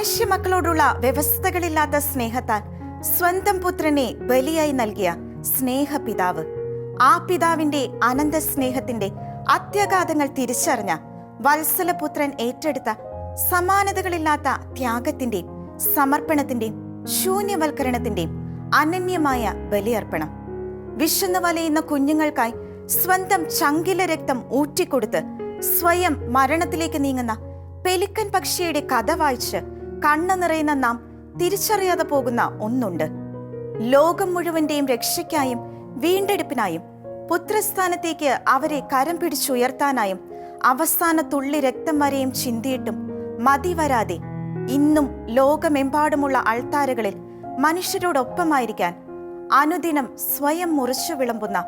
മനുഷ്യമക്കളോടുള്ള വ്യവസ്ഥകളില്ലാത്ത സ്നേഹത്താൽ സ്വന്തം പുത്രനെ ബലിയായി നൽകിയ സ്നേഹപിതാവ്, ആ പിതാവിന്റെ അനന്ത സ്നേഹത്തിന്റെ അത്യഗാധങ്ങൾ തിരിച്ചറിഞ്ഞ വത്സലപുത്രൻ ഏറ്റെടുത്ത സമാനതകളില്ലാത്ത ത്യാഗത്തിന്റെയും സമർപ്പണത്തിന്റെയും ശൂന്യവൽക്കരണത്തിന്റെയും അനന്യമായ ബലിയർപ്പണം. വിശന്നു വലയുന്ന കുഞ്ഞുങ്ങൾക്കായി സ്വന്തം ചങ്കില രക്തം ഊറ്റിക്കൊടുത്ത് സ്വയം മരണത്തിലേക്ക് നീങ്ങുന്ന പെലിക്കൻ പക്ഷിയുടെ കഥ വായിച്ച് കണ്ണു നിറയുന്ന നാം തിരിച്ചറിയാതെ പോകുന്ന ഒന്നുണ്ട്. ലോകം മുഴുവന്റെയും രക്ഷയ്ക്കായും വീണ്ടെടുപ്പിനായും പുത്രസ്ഥാനത്തേക്ക് അവരെ കരം പിടിച്ചുയർത്താനായും അവസാന തുള്ളി രക്തം വരെയും ചിന്തിയിട്ടും മതി വരാതെ ഇന്നും ലോകമെമ്പാടുമുള്ള അൾത്താരകളിൽ മനുഷ്യരോടൊപ്പമായിരിക്കാൻ അനുദിനം സ്വയം മുറിച്ചു വിളമ്പുന്ന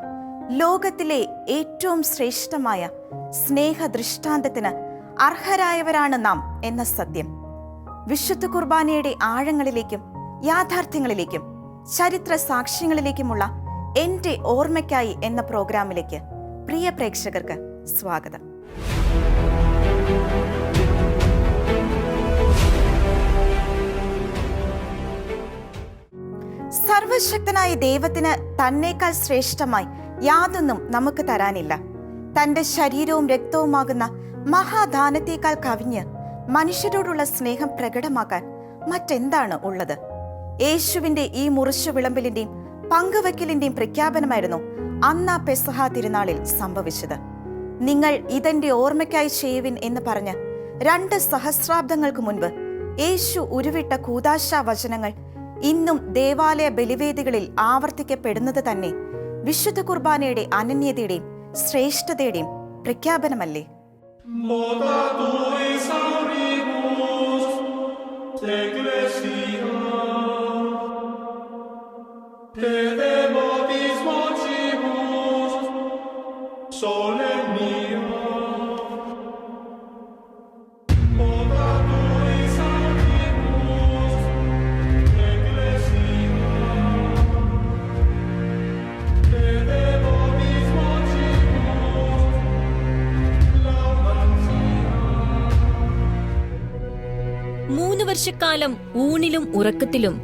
ലോകത്തിലെ ഏറ്റവും ശ്രേഷ്ഠമായ സ്നേഹദൃഷ്ടാന്തത്തിന് അർഹരായവരാണ് നാം എന്ന സത്യം വിശുദ്ധ കുർബാനയുടെ ആഴങ്ങളിലേക്കും യാഥാർത്ഥ്യങ്ങളിലേക്കും ചരിത്ര സാക്ഷ്യങ്ങളിലേക്കുമുള്ള എന്റെ ഓർമ്മയ്ക്കായി എന്ന പ്രോഗ്രാമിലേക്ക് പ്രിയ പ്രേക്ഷകർക്ക് സ്വാഗതം. സർവശക്തനായ ദൈവത്തിന് തന്നേക്കാൾ ശ്രേഷ്ഠമായി യാതൊന്നും നമുക്ക് തരാനില്ല. തന്റെ ശരീരവും രക്തവുമാകുന്ന മഹാദാനത്തേക്കാൾ കവിഞ്ഞ് മനുഷ്യരോടുള്ള സ്നേഹം പ്രകടമാക്കാൻ മറ്റെന്താണ് ഉള്ളത്? യേശുവിന്റെ ഈ മുറിച്ചു വിളമ്പിലിന്റെയും പങ്കുവയ്ക്കലിന്റെയും പ്രഖ്യാപനമായിരുന്നു അന്ന് ആ പെസഹ തിരുനാളിൽ സംഭവിച്ചത്. നിങ്ങൾ ഇതെന്റെ ഓർമ്മയ്ക്കായി ചെയ്യുവിൻ എന്ന് പറഞ്ഞ് 2 സഹസ്രാബ്ദങ്ങൾക്ക് മുൻപ് യേശു ഉരുവിട്ട കൂദാശ വചനങ്ങൾ ഇന്നും ദേവാലയ ബലിവേദികളിൽ ആവർത്തിക്കപ്പെടുന്നത് തന്നെ വിശുദ്ധ കുർബാനയുടെ അനന്യതയുടെയും ശ്രേഷ്ഠതയുടെയും പ്രഖ്യാപനമല്ലേ? വർഷക്കാലം ഊണിലും ഉറക്കത്തിലും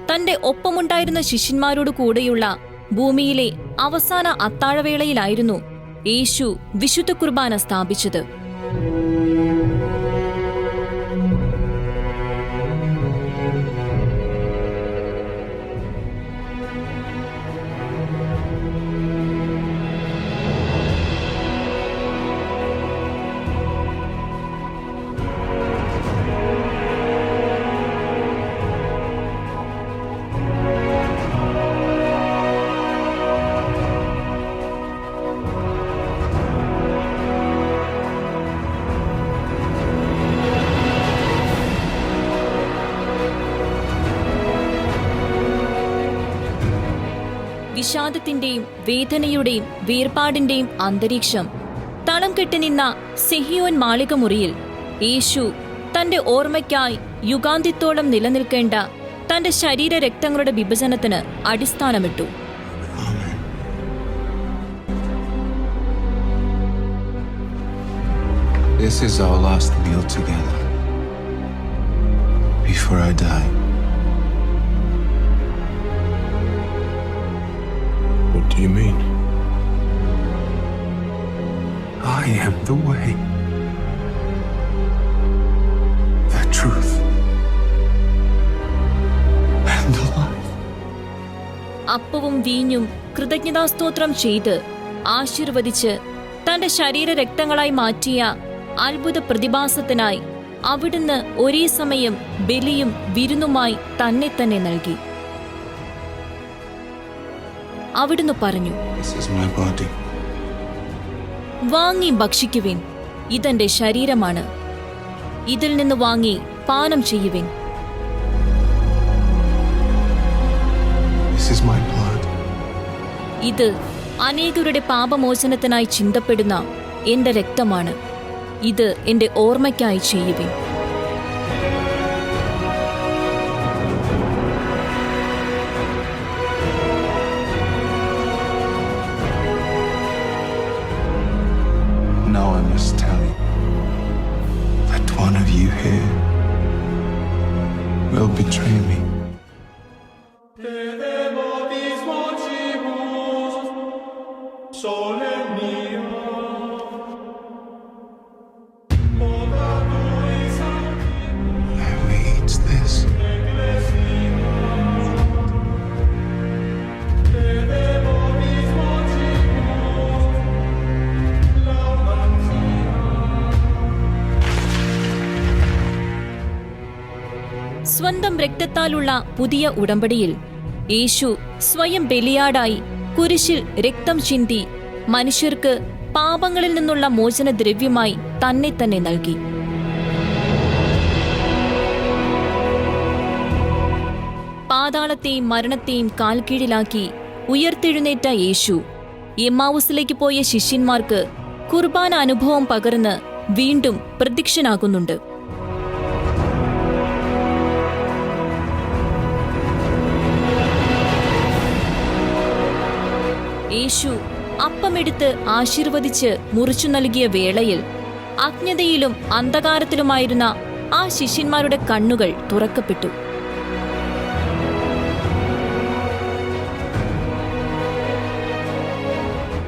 തന്റെ ഒപ്പമുണ്ടായിരുന്ന ശിഷ്യന്മാരോട് കൂടെയുള്ള ഭൂമിയിലെ അവസാന അത്താഴവേളയിലായിരുന്നു യേശു വിശുദ്ധ കുർബാന സ്ഥാപിച്ചത്. വിഷാദത്തിന്റെയും വേദനയുടെയും വേർപാടിന്റെയും അന്തരീക്ഷം തളം കെട്ടി നിന്ന സിഹിയോൻ മാളിക മുറിയിൽ യേശു തന്റെ ഓർമ്മയ്ക്കായി യുഗാന്ത്യത്തോളം നിലനിൽക്കേണ്ട തന്റെ ശരീര രക്തങ്ങളുടെ വിഭജനത്തിന് അടിസ്ഥാനമിട്ടു. This is our last meal together before I die. What do you mean? I am the way, the truth, and the life. അപ്പവും വീഞ്ഞും കൃതജ്ഞതാസ്തോത്രം ചെയ്ത് ആശീർവദിച്ച് തന്റെ ശരീര രക്തങ്ങളായി മാറ്റിയ അത്ഭുത പ്രതിഭാസത്തിനായി അവിടുന്ന് ഒരേ സമയം ബലിയും വിരുന്നുമായി തന്നെ തന്നെ നൽകി. അവിടുന്ന് പറഞ്ഞു, വാങ്ങി ഭക്ഷിക്കുവിൻ, ഇതെന്റെ ശരീരമാണ്. ഇതിൽ നിന്ന് വാങ്ങി പാനം ചെയ്യുവിൻ. ഇത് അനേകരുടെ പാപമോചനത്തിനായി ചിന്തപ്പെടുന്ന എന്റെ രക്തമാണ്. ഇത് എന്റെ ഓർമ്മയ്ക്കായി ചെയ്യുവിൻ. Now I must tell you that one of you here betray me. Whoever eats this സ്വന്തം രക്തത്താലുള്ള പുതിയ ഉടമ്പടിയിൽ യേശു സ്വയം ബലിയാടായി കുരിശിൽ രക്തം ചിന്തി മനുഷ്യർക്ക് പാപങ്ങളിൽ നിന്നുള്ള മോചനദ്രവ്യമായി തന്നെ തന്നെ നൽകി. പാതാളത്തെയും മരണത്തെയും കാൽക്കീഴിലാക്കി ഉയർത്തെഴുന്നേറ്റ യേശു എമ്മാവുസിലേക്ക് പോയ ശിഷ്യന്മാർക്ക് കുർബാന അനുഭവം പകർന്ന് വീണ്ടും പ്രത്യക്ഷനാകുന്നുണ്ട്. യേശു അപ്പമെടുത്ത് ആശീർവദിച്ച് മുറിച്ചു നൽകിയ വേളയിൽ അജ്ഞതയിലും അന്ധകാരത്തിലുമായിരുന്ന ആ ശിഷ്യന്മാരുടെ കണ്ണുകൾ തുറക്കപ്പെട്ടു.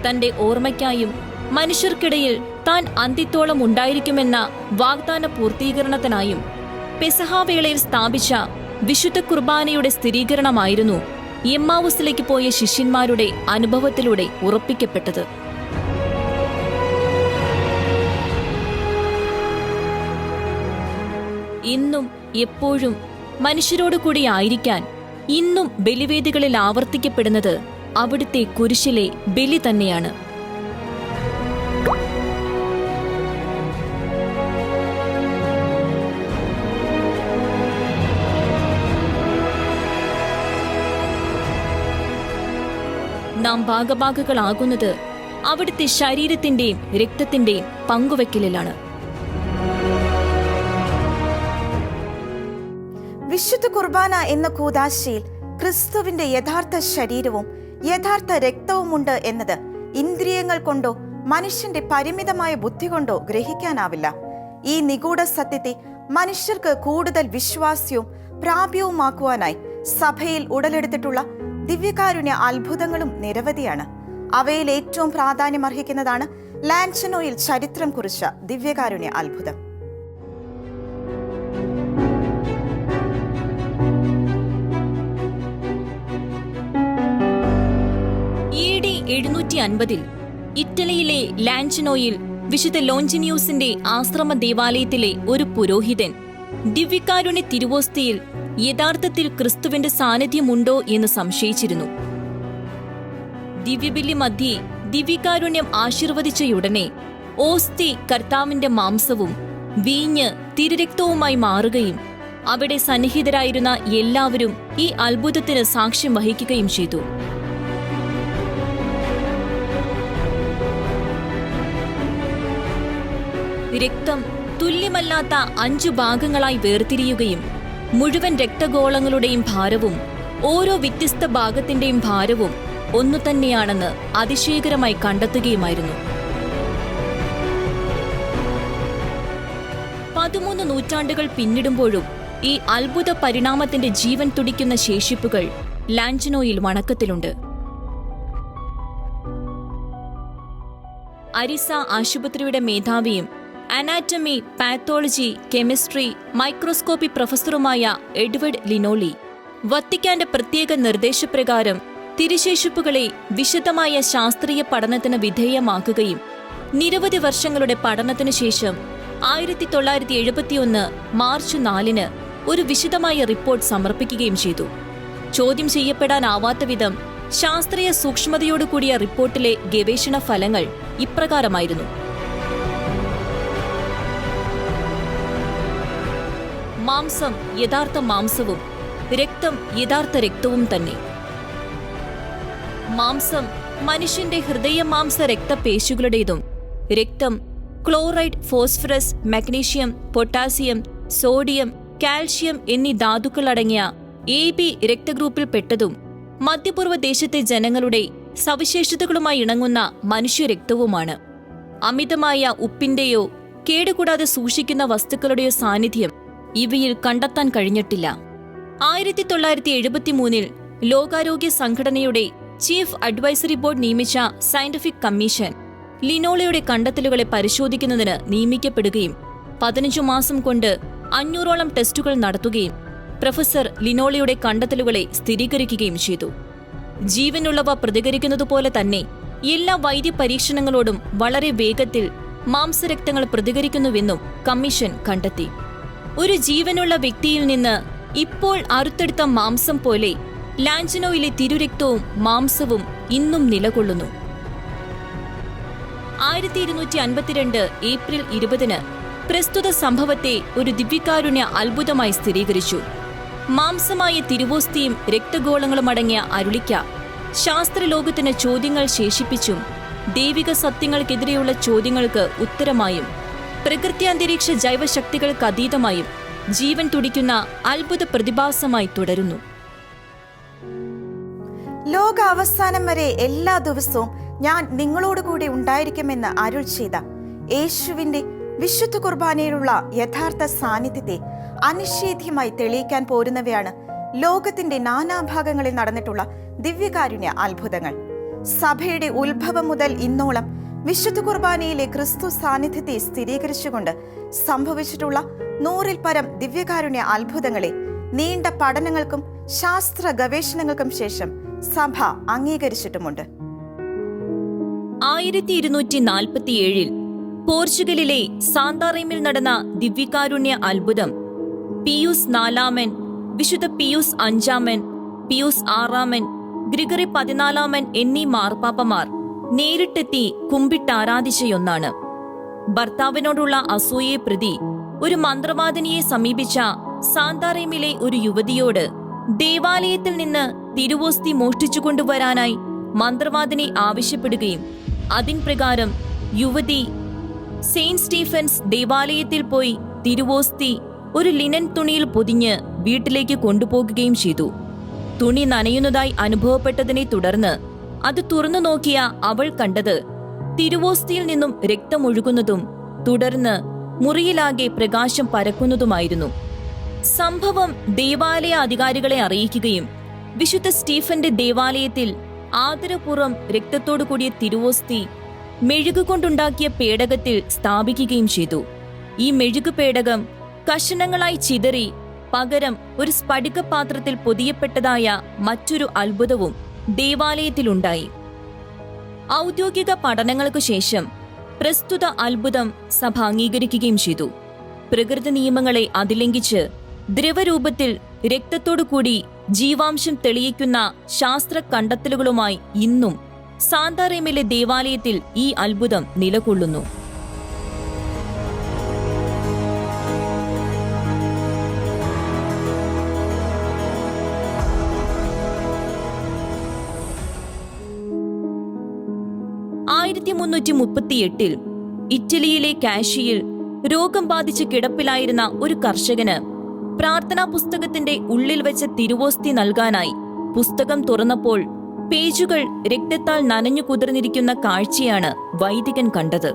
തന്റെ ഓർമ്മയ്ക്കായും മനുഷ്യർക്കിടയിൽ താൻ അന്ത്യത്തോളം ഉണ്ടായിരിക്കുമെന്ന വാഗ്ദാന പൂർത്തീകരണത്തിനായും പെസഹാവേളയിൽ സ്ഥാപിച്ച വിശുദ്ധ കുർബാനയുടെ സ്ഥിരീകരണമായിരുന്നു എമ്മാവുസിലേക്ക് പോയ ശിഷ്യന്മാരുടെ അനുഭവത്തിലൂടെ ഉറപ്പിക്കപ്പെട്ടത്. ഇന്നും എപ്പോഴും മനുഷ്യരോടു കൂടി ആയിരിക്കാൻ ഇന്നും ബലിവേദികളിൽ ആവർത്തിക്കപ്പെടുന്നത് അവിടുത്തെ കുരിശിലെ ബലി തന്നെയാണ്. നാം ഭാഗഭാഗങ്ങളാകുന്നത് അവിടുത്തെ ശരീരത്തിന്റെയും രക്തത്തിന്റെയും പങ്കുവെക്കലിലാണ്. വിശുദ്ധ കുർബാന എന്ന കൂദാശയിൽ ക്രിസ്തുവിന്റെ യഥാർത്ഥ ശരീരവും യഥാർത്ഥ രക്തവുമുണ്ട് എന്നത് ഇന്ദ്രിയങ്ങൾ കൊണ്ടോ മനുഷ്യന്റെ പരിമിതമായ ബുദ്ധി കൊണ്ടോ ഗ്രഹിക്കാനാവില്ല. ഈ നിഗൂഢ സത്യത്തെ മനുഷ്യർക്ക് കൂടുതൽ വിശ്വാസ്യവും പ്രാപ്യവുമാക്കുവാനായി സഭയിൽ ഉടലെടുത്തിട്ടുള്ള ദിവ്യകാരുണ്യ അത്ഭുതങ്ങളും നിരവധിയാണ്. അവയിൽ ഏറ്റവും പ്രാധാന്യമർഹിക്കുന്നതാണ് ലാൻചനോയിൽ ചരിത്രം കുറിച്ച ദിവ്യകാരുണ്യ അത്ഭുതം. AD 750 ഇറ്റലിയിലെ ലാൻചനോയിൽ വിശുദ്ധ ലോഞ്ചിനിയൂസിന്റെ ആശ്രമ ദേവാലയത്തിലെ ഒരു പുരോഹിതൻ ദിവ്യകാരുണ്യ തിരുവോസ്തിയിൽ യഥാർത്ഥത്തിൽ ക്രിസ്തുവിന്റെ സാന്നിധ്യമുണ്ടോ എന്ന് സംശയിച്ചിരുന്നു. ദിവ്യബലി മധ്യേ ദിവ്യകാരുണ്യം ആശീർവദിച്ചയുടനെ ഓസ്തി കർത്താവിന്റെ മാംസവും വീഞ്ഞ് തിരുരക്തവുമായി മാറുകയും അവിടെ സന്നിഹിതരായിരുന്ന എല്ലാവരും ഈ അത്ഭുതത്തിന് സാക്ഷ്യം വഹിക്കുകയും ചെയ്തു. രക്തം തുല്യമല്ലാത്ത 5 ഭാഗങ്ങളായി വേർതിരിയുകയും മുഴുവൻ രക്തഗോളങ്ങളുടെയും ഭാരവും ഓരോ വ്യത്യസ്ത ഭാഗത്തിന്റെയും ഭാരവും ഒന്നു തന്നെയാണെന്ന് അതിശയകരമായി കണ്ടെത്തുകയുമായിരുന്നു. 13 നൂറ്റാണ്ടുകൾ പിന്നിടുമ്പോഴും ഈ അത്ഭുത പരിണാമത്തിന്റെ ജീവൻ തുടിക്കുന്ന ശേഷിപ്പുകൾ ലാൻചനോയിൽ വണക്കത്തിലുണ്ട്. അരിസ ആശുപത്രിയുടെ മേധാവിയും അനാറ്റമി, പാത്തോളജി, കെമിസ്ട്രി, മൈക്രോസ്കോപ്പി പ്രൊഫസറുമായ എഡ്വേർഡ് ലിനോളി വത്തിക്കാന്റെ പ്രത്യേക നിർദ്ദേശപ്രകാരം തിരുശേഷിപ്പുകളെ വിശദമായ ശാസ്ത്രീയ പഠനത്തിന് വിധേയമാക്കുകയും നിരവധി വർഷങ്ങളുടെ പഠനത്തിനു ശേഷം 1971 മാർച്ച് 4 ഒരു വിശദമായ റിപ്പോർട്ട് സമർപ്പിക്കുകയും ചെയ്തു. ചോദ്യം ചെയ്യപ്പെടാനാവാത്ത വിധം ശാസ്ത്രീയ സൂക്ഷ്മതയോടുകൂടിയ റിപ്പോർട്ടിലെ ഗവേഷണ ഫലങ്ങൾ ഇപ്രകാരമായിരുന്നു. മാംസം യഥാർത്ഥ മാംസവും രക്തം യഥാർത്ഥ രക്തവും തന്നെ. മാംസം മനുഷ്യന്റെ ഹൃദയമാംസ രക്തപേശികളുടേതും രക്തം chloride, phosphorus, magnesium, potassium, sodium, calcium എന്നീ ധാതുക്കളടങ്ങിയ AB രക്തഗ്രൂപ്പിൽപ്പെട്ടതും മധ്യപൂർവ്വ ദേശത്തെ ജനങ്ങളുടെ സവിശേഷതകളുമായി ഇണങ്ങുന്ന മനുഷ്യരക്തവുമാണ്. അമിതമായ ഉപ്പിന്റെയോ കേടുകൂടാതെ സൂക്ഷിക്കുന്ന വസ്തുക്കളുടെയോ സാന്നിധ്യം ഇവയിൽ കണ്ടെത്താൻ കഴിഞ്ഞിട്ടില്ല. 1973 ലോകാരോഗ്യ സംഘടനയുടെ ചീഫ് അഡ്വൈസറി ബോർഡ് നിയമിച്ച സയന്റിഫിക് കമ്മീഷൻ ലിനോളയുടെ കണ്ടെത്തലുകളെ പരിശോധിക്കുന്നതിന് നിയമിക്കപ്പെടുകയും 15 മാസം കൊണ്ട് 500ഓളം ടെസ്റ്റുകൾ നടത്തുകയും പ്രൊഫസർ ലിനോളയുടെ കണ്ടെത്തലുകളെ സ്ഥിരീകരിക്കുകയും ചെയ്തു. ജീവനുള്ളവ പ്രതികരിക്കുന്നതുപോലെ തന്നെ എല്ലാ വൈദ്യ പരീക്ഷണങ്ങളോടും വളരെ വേഗത്തിൽ മാംസരക്തങ്ങൾ പ്രതികരിക്കുന്നുവെന്നും കമ്മീഷൻ കണ്ടെത്തി. ഒരു ജീവനുള്ള വ്യക്തിയിൽ നിന്ന് ഇപ്പോൾ അറുത്തെടുത്ത മാംസം പോലെ ലാഞ്ചനോയിലെ തിരുരക്തവും മാംസവും ഇന്നും നിലകൊള്ളുന്നു. 1252 ഏപ്രിൽ 20 പ്രസ്തുത സംഭവത്തെ ഒരു ദിവ്യകാരുണ്യ അത്ഭുതമായി സ്ഥിരീകരിച്ചു. മാംസമായ തിരുവോസ്തിയും രക്തഗോളങ്ങളും അടങ്ങിയ അരുളിക്ക ശാസ്ത്രലോകത്തിന് ചോദ്യങ്ങൾ ശേഷിപ്പിച്ചും ദൈവിക സത്യങ്ങൾക്കെതിരെയുള്ള ചോദ്യങ്ങൾക്ക് ഉത്തരമായും പ്രകൃത്യാന്തരീക്ഷ ജൈവശക്തികൾക്ക് അതീതമായും ജീവൻ തുടിക്കുന്ന അത്ഭുത പ്രതിഭാസമായി തുടരുന്നു. ലോക അവസാനം വരെ എല്ലാ ദിവസവും ഞാൻ നിങ്ങളോടുകൂടി ഉണ്ടായിരിക്കുമെന്ന് അരുൾ ചെയ്ത യേശുവിന്റെ വിശുദ്ധ കുർബാനയിലുള്ള യഥാർത്ഥ സാന്നിധ്യത്തെ അനിഷേധ്യമായി തെളിയിക്കാൻ പോരുന്നവയാണ് ലോകത്തിന്റെ നാനാഭാഗങ്ങളിൽ നടന്നിട്ടുള്ള ദിവ്യകാരുണ്യ അത്ഭുതങ്ങൾ. സഭയുടെ ഉത്ഭവം മുതൽ ഇന്നോളം വിശുദ്ധ കുർബാനയിലെ ക്രിസ്തു സാന്നിധ്യത്തെ സ്ഥിരീകരിച്ചുകൊണ്ട് സംഭവിച്ചിട്ടുള്ള 100-ൽ പരം ദിവ്യകാരുണ്യ അത്ഭുതങ്ങളെ നീണ്ട പഠനങ്ങൾക്കും ശാസ്ത്ര ഗവേഷണങ്ങൾക്കും ശേഷം സഭ അംഗീകരിച്ചിട്ടുമുണ്ട്. 1247 പോർച്ചുഗലിലെ സാന്താറേമിൽ നടന്ന ദിവ്യകാരുണ്യ അത്ഭുതം പിയൂസ് 4-ാമൻ, വിശുദ്ധ പിയൂസ് 5-ാമൻ, പിയൂസ് 6-ാമൻ, ഗ്രിഗറി 14-ാമൻ എന്നീ മാർപ്പാപ്പമാർ നേരിട്ടെത്തി കുമ്പിട്ടാരാധിച്ചയൊന്നാണ്. ഭർത്താവിനോടുള്ള അസൂയയെ പ്രതി ഒരു മന്ത്രവാദിനിയെ സമീപിച്ച സാന്താറേമിലെ ഒരു യുവതിയോട് ദേവാലയത്തിൽ നിന്ന് തിരുവോസ്തി മോഷ്ടിച്ചുകൊണ്ടുവരാനായി മന്ത്രവാദിനി ആവശ്യപ്പെടുകയും അതിൻ പ്രകാരം യുവതി സെയിന്റ് സ്റ്റീഫൻസ് ദേവാലയത്തിൽ പോയി തിരുവോസ്തി ഒരു ലിനൻ തുണിയിൽ പൊതിഞ്ഞ് വീട്ടിലേക്ക് കൊണ്ടുപോകുകയും ചെയ്തു. തുണി നനയുന്നതായി അനുഭവപ്പെട്ടതിനെ തുടർന്ന് അത് തുറന്നു നോക്കിയ അവൾ കണ്ടത് തിരുവോസ്തിയിൽ നിന്നും രക്തമൊഴുകുന്നതും തുടർന്ന് മുറിയിലാകെ പ്രകാശം പരക്കുന്നതുമായിരുന്നു. സംഭവം ദേവാലയ അധികാരികളെ അറിയിക്കുകയും വിശുദ്ധ സ്റ്റീഫന്റെ ദേവാലയത്തിൽ ആദരപൂർവ്വം രക്തത്തോടു കൂടിയ തിരുവോസ്തി മെഴുകുകൊണ്ടുണ്ടാക്കിയ പേടകത്തിൽ സ്ഥാപിക്കുകയും ചെയ്തു. ഈ മെഴുകു പേടകം കഷണങ്ങളായി ചിതറി പകരം ഒരു സ്ഫടികപാത്രത്തിൽ പൊതിയപ്പെട്ടതായ മറ്റൊരു അത്ഭുതവും ദേവാലയത്തിലുണ്ടായി. ഔദ്യോഗിക പഠനങ്ങൾക്കു ശേഷം പ്രസ്തുത അത്ഭുതം സഭ അംഗീകരിക്കുകയും ചെയ്തു. പ്രകൃതി നിയമങ്ങളെ അതിലംഘിച്ച് ദ്രവരൂപത്തിൽ രക്തത്തോടുകൂടി ജീവാംശം തെളിയിക്കുന്ന ശാസ്ത്ര കണ്ടെത്തലുകളുമായി ഇന്നും സാന്താറേമിലെ ദേവാലയത്തിൽ ഈ അത്ഭുതം നിലകൊള്ളുന്നു. ൽ ഇറ്റലിയിലെ കാഷിയിൽ രോഗം ബാധിച്ച് കിടപ്പിലായിരുന്ന ഒരു കർഷകന് പ്രാർത്ഥനാ പുസ്തകത്തിന്റെ ഉള്ളിൽ വെച്ച തിരുവോസ്തി നൽകാനായി പുസ്തകം തുറന്നപ്പോൾ പേജുകൾ രക്തത്താൽ നനഞ്ഞു കുതിർന്നിരിക്കുന്ന കാഴ്ചയാണ് വൈദികൻ കണ്ടത്.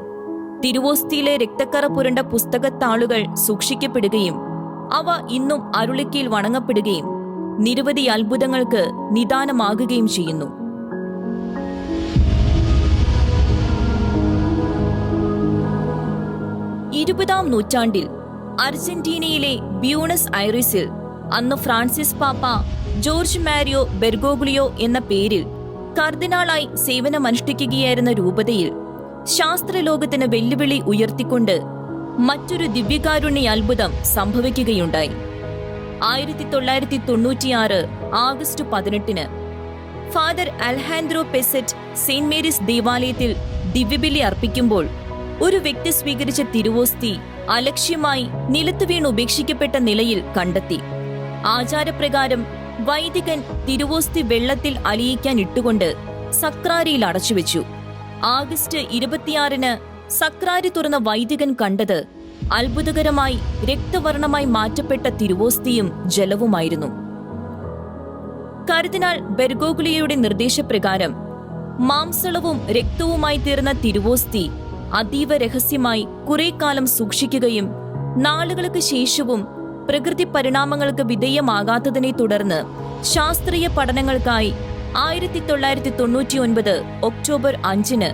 തിരുവോസ്തിയിലെ രക്തക്കറ പുരണ്ട പുസ്തകത്താളുകൾ സൂക്ഷിക്കപ്പെടുകയും അവ ഇന്നും അരുളിക്കയിൽ വണങ്ങപ്പെടുകയും നിരവധി അത്ഭുതങ്ങൾക്ക് നിദാനമാകുകയും ചെയ്യുന്നു. 20-ാം നൂറ്റാണ്ടിൽ അർജന്റീനയിലെ ബ്യൂണസ് ഐറിസിൽ അന്ന് ഫ്രാൻസിസ് പാപ്പ ജോർജ് മാരിയോ ബെർഗോഗ്ലിയോ എന്ന പേരിൽ കർദിനാളായി സേവനമനുഷ്ഠിക്കുകയായിരുന്ന രൂപതയിൽ ശാസ്ത്രലോകത്തിന് വെല്ലുവിളി ഉയർത്തിക്കൊണ്ട് മറ്റൊരു ദിവ്യകാരുണ്യ അത്ഭുതം സംഭവിക്കുകയുണ്ടായി. 1996 ആഗസ്റ്റ് 18 ഫാദർ അൽഹാൻഡ്രോ പെസറ്റ് സെയിന്റ് മേരീസ് ദേവാലയത്തിൽ ദിവ്യബലി അർപ്പിക്കുമ്പോൾ ഒരു വ്യക്തി സ്വീകരിച്ച തിരുവോസ്തി അലക്ഷ്യമായി നിലത്ത് വീണ് ഉപേക്ഷിക്കപ്പെട്ട നിലയിൽ കണ്ടെത്തി. ആചാരപ്രകാരം വൈദികൻ തിരുവോസ്തി വെള്ളത്തിൽ അലിയിക്കാൻ ഇട്ടുകൊണ്ട് സക്രാരിയിൽ അടച്ചുവെച്ചു. ആഗസ്റ്റ് 26 സക്രാരി തുറന്ന വൈദികൻ കണ്ടത് അത്ഭുതകരമായി രക്തവർണമായി മാറ്റപ്പെട്ട തിരുവോസ്തിയും ജലവുമായിരുന്നു. കർദിനാൾ ബെർഗോഗ്ലിയോയുടെ നിർദ്ദേശപ്രകാരം മാംസളവും രക്തവുമായി തീർന്ന തിരുവോസ്തി അതീവ രഹസ്യമായി കുറെ കാലം സൂക്ഷിക്കുകയും നാളുകൾക്ക് ശേഷവും പ്രകൃതി പരിണാമങ്ങൾക്ക് വിധേയമാകാത്തതിനെ തുടർന്ന് ശാസ്ത്രീയ പഠനങ്ങൾക്കായി 1999 ഒക്ടോബർ 5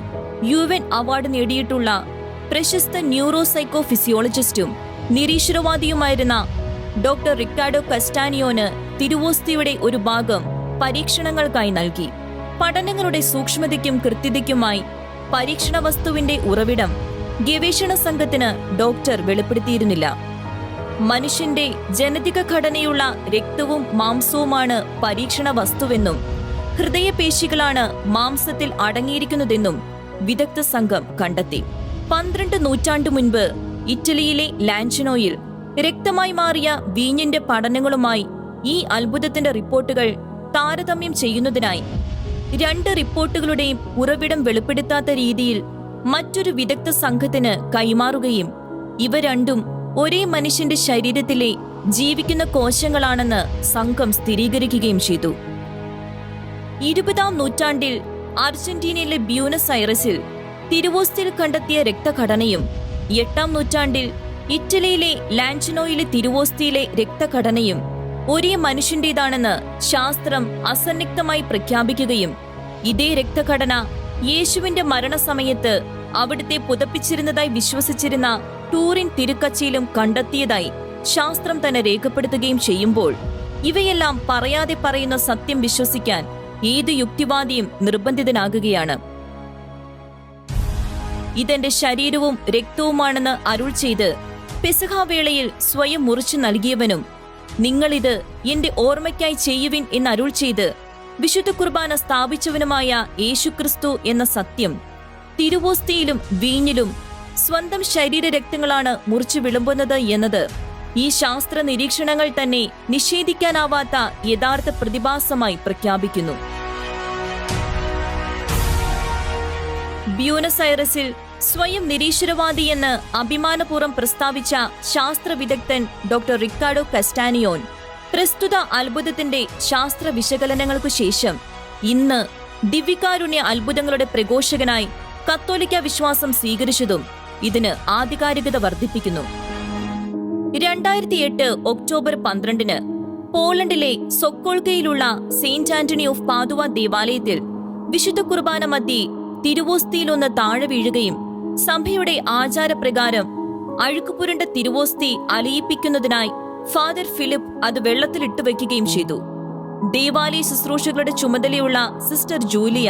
UN അവാർഡ് നേടിയിട്ടുള്ള പ്രശസ്ത ന്യൂറോ സൈക്കോ ഫിസിയോളജിസ്റ്റും നിരീശ്വരവാദിയുമായിരുന്ന ഡോക്ടർ റിക്കാർഡോ കസ്റ്റാനിയോന് തിരുവോസ്തിയുടെ ഒരു ഭാഗം പരീക്ഷണങ്ങൾക്കായി നൽകി. പഠനങ്ങളുടെ സൂക്ഷ്മതയ്ക്കും കൃത്യതയ്ക്കുമായി പരീക്ഷണ വസ്തുവിന്റെ ഉറവിടം ഗവേഷണ സംഘത്തിന് ഡോക്ടർ വെളിപ്പെടുത്തിയിരുന്നില്ല. മനുഷ്യന്റെ ജനിതക ഘടനയുള്ള രക്തവും മാംസവുമാണ് പരീക്ഷണ വസ്തുവെന്നും ഹൃദയപേശികളാണ് മാംസത്തിൽ അടങ്ങിയിരിക്കുന്നതെന്നും വിദഗ്ധ സംഘം കണ്ടെത്തി. 12 നൂറ്റാണ്ടു മുൻപ് ഇറ്റലിയിലെ ലാൻചിനോയിൽ രക്തമായി മാറിയ വീഞ്ഞിന്റെ പഠനങ്ങളുമായി ഈ അത്ഭുതത്തിന്റെ റിപ്പോർട്ടുകൾ താരതമ്യം ചെയ്യുന്നതിനായി 2 റിപ്പോർട്ടുകളുടെയും ഉറവിടം വെളിപ്പെടുത്താത്ത രീതിയിൽ മറ്റൊരു വിദഗ്ധ സംഘത്തിന് കൈമാറുകയും ഇവ രണ്ടും ഒരേ മനുഷ്യന്റെ ശരീരത്തിലെ ജീവിക്കുന്ന കോശങ്ങളാണെന്ന് സംഘം സ്ഥിരീകരിക്കുകയും ചെയ്തു. 20-ാം നൂറ്റാണ്ടിൽ അർജന്റീനയിലെ ബ്യൂണസ് ഐറസിൽ തിരുവോസ്തിയിൽ കണ്ടെത്തിയ രക്തഘടനയും 8-ാം നൂറ്റാണ്ടിൽ ഇറ്റലിയിലെ ലാൻചിനോയിലെ തിരുവോസ്തിയിലെ രക്തഘടനയും ഒരേ മനുഷ്യന്റേതാണെന്ന് ശാസ്ത്രം അസന്നിഗ്ധമായി പ്രഖ്യാപിക്കുകയും ഇതേ രക്തഘടന യേശുവിന്റെ മരണസമയത്ത് അവിടുത്തെ പുതപ്പിച്ചിരുന്നതായി വിശ്വസിച്ചിരുന്ന ടൂറിൻ തിരുക്കച്ചിയിലും കണ്ടെത്തിയതായി ശാസ്ത്രം തന്നെ രേഖപ്പെടുത്തുകയും ചെയ്യുമ്പോൾ ഇവയെല്ലാം പറയാതെ പറയുന്ന സത്യം വിശ്വസിക്കാൻ ഏത് യുക്തിവാദിയും നിർബന്ധിതനാകുകയാണ്. ഇതെന്റെ ശരീരവും രക്തവുമാണെന്ന് അരുൾ ചെയ്ത് പെസഹാവേളയിൽ സ്വയം മുറിച്ചു നൽകിയവനും നിങ്ങളിത് എന്റെ ഓർമ്മയ്ക്കായി ചെയ്യുവിൻ എന്ന് അരുൾ ചെയ്ത് വിശുദ്ധ കുർബാന സ്ഥാപിച്ചവനുമായ യേശുക്രിസ്തു എന്ന സത്യം തിരുവോസ്തിയിലും വീഞ്ഞിലും സ്വന്തം ശരീരരക്തങ്ങളാണ് മുറിച്ചു വിളമ്പുന്നത് എന്നത് ഈ ശാസ്ത്ര നിരീക്ഷണങ്ങൾ തന്നെ നിഷേധിക്കാനാവാത്ത യഥാർത്ഥ പ്രതിഭാസമായി പ്രഖ്യാപിക്കുന്നു. ബ്യൂണസ് ഐറസിൽ സ്വയം നിരീശ്വരവാദിയെന്ന് അഭിമാനപൂർവ്വം പ്രസ്താവിച്ച ശാസ്ത്ര വിദഗ്ധൻ ഡോക്ടർ റിക്കാർഡോ കസ്റ്റാനിയോൻ പ്രസ്തുത അത്ഭുതത്തിന്റെ ശാസ്ത്ര വിശകലനങ്ങൾക്കു ശേഷം ഇന്ന് ദിവ്യകാരുണ്യ അത്ഭുതങ്ങളുടെ പ്രഘോഷകനായി കത്തോലിക്ക വിശ്വാസം സ്വീകരിച്ചതും ഇതിന് ആധികാരികത വർദ്ധിപ്പിക്കുന്നു. 2008 ഒക്ടോബർ 12 പോളണ്ടിലെ സൊക്കോൾക്കയിലുള്ള സെയിന്റ് ആന്റണി ഓഫ് പാദുവ ദേവാലയത്തിൽ വിശുദ്ധ കുർബാന മധ്യേ തിരുവോസ്തിയിലൊന്ന് താഴെ വീഴുകയും സഭയുടെ ആചാരപ്രകാരം അഴുക്കുപുരണ്ട തിരുവോസ്തി അലിയിപ്പിക്കുന്നതിനായി ഫാദർ ഫിലിപ്പ് അത് വെള്ളത്തിലിട്ടു വയ്ക്കുകയും ചെയ്തു. ദേവാലയ ശുശ്രൂഷകളുടെ ചുമതലയുള്ള സിസ്റ്റർ ജൂലിയ